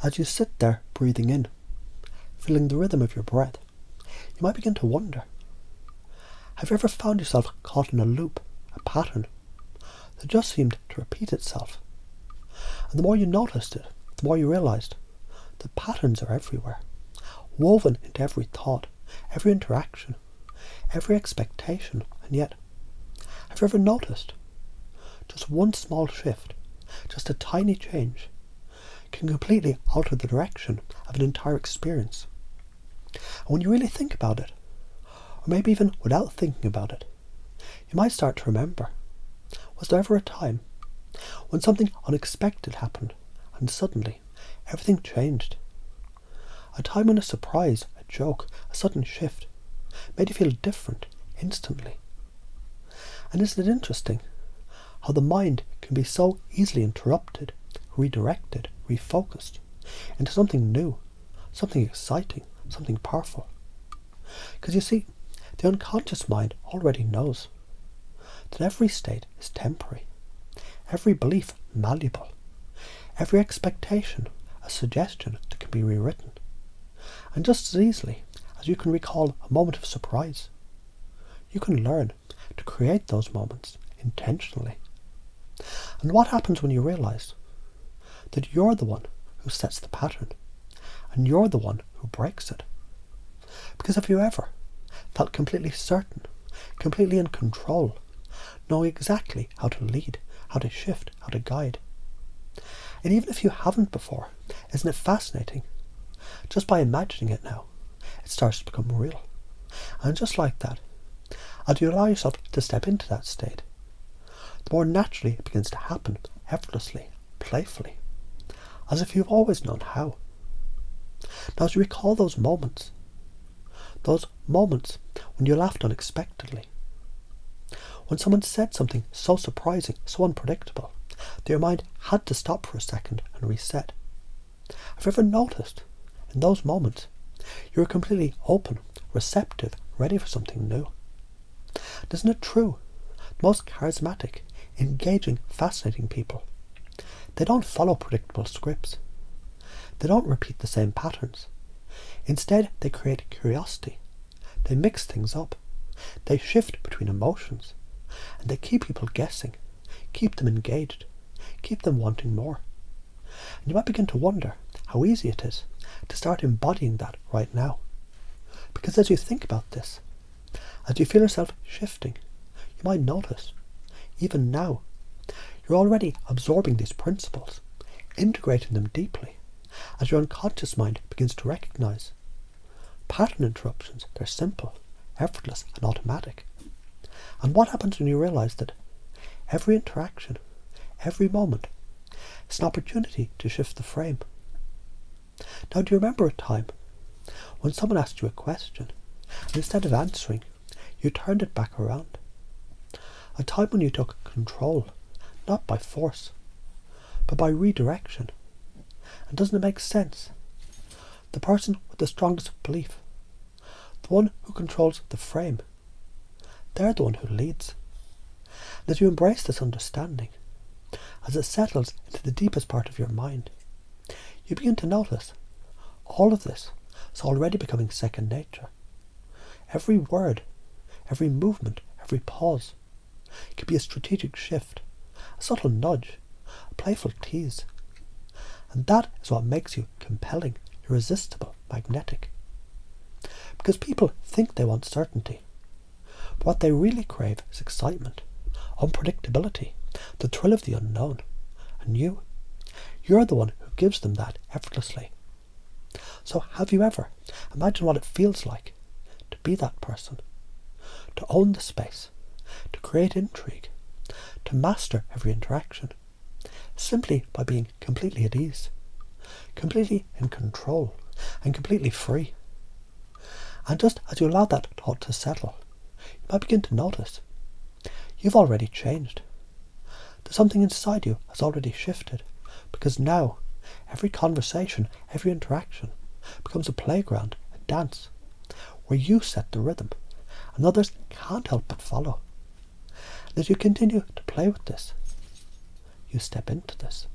As you sit there breathing in, feeling the rhythm of your breath, you might begin to wonder, have you ever found yourself caught in a loop, a pattern, that just seemed to repeat itself? And the more you noticed it, the more you realised that patterns are everywhere, woven into every thought, every interaction, every expectation. And yet, have you ever noticed just one small shift, just a tiny change, can completely alter the direction of an entire experience? And when you really think about it, or maybe even without thinking about it, you might start to remember, was there ever a time when something unexpected happened and suddenly everything changed? A time when a surprise, a joke, a sudden shift made you feel different instantly. And isn't it interesting how the mind can be so easily interrupted, redirected, refocused into something new, something exciting, something powerful? Because you see, the unconscious mind already knows that every state is temporary, every belief malleable, every expectation a suggestion that can be rewritten. And just as easily as you can recall a moment of surprise, you can learn to create those moments intentionally. And what happens when you realise that you're the one who sets the pattern and you're the one who breaks it? Because have you ever felt completely certain, completely in control, knowing exactly how to lead, how to shift, how to guide? And even if you haven't before, isn't it fascinating? Just by imagining it now, it starts to become real. And just like that, as you allow yourself to step into that state, the more naturally it begins to happen, effortlessly, playfully, as if you've always known how. Now as you recall those moments when you laughed unexpectedly, when someone said something so surprising, so unpredictable, that your mind had to stop for a second and reset, have you ever noticed in those moments you were completely open, receptive, ready for something new? Isn't it true? The most charismatic, engaging, fascinating people, they don't follow predictable scripts. They don't repeat the same patterns. Instead, they create curiosity. They mix things up. They shift between emotions. And they keep people guessing, keep them engaged, keep them wanting more. And you might begin to wonder how easy it is to start embodying that right now. Because as you think about this, as you feel yourself shifting, you might notice, even now, you're already absorbing these principles, integrating them deeply, as your unconscious mind begins to recognize. Pattern interruptions, they're simple, effortless and automatic. And what happens when you realize that every interaction, every moment, is an opportunity to shift the frame? Now, do you remember a time when someone asked you a question, and instead of answering, you turned it back around? A time when you took control, not by force, but by redirection. And doesn't it make sense? The person with the strongest belief, the one who controls the frame, they're the one who leads. And as you embrace this understanding, as it settles into the deepest part of your mind, you begin to notice all of this is already becoming second nature. Every word, every movement, every pause could be a strategic shift, a subtle nudge, a playful tease. And that is what makes you compelling, irresistible, magnetic. Because people think they want certainty, but what they really crave is excitement, unpredictability, the thrill of the unknown. And you're the one who gives them that effortlessly. So have you ever imagined what it feels like to be that person, to own the space, to create intrigue, to master every interaction, simply by being completely at ease, completely in control, and completely free? And just as you allow that thought to settle, you might begin to notice you've already changed. There's something inside you has already shifted, because now every conversation, every interaction becomes a playground, a dance, where you set the rhythm and others can't help but follow. And as you continue to play with this, you step into this.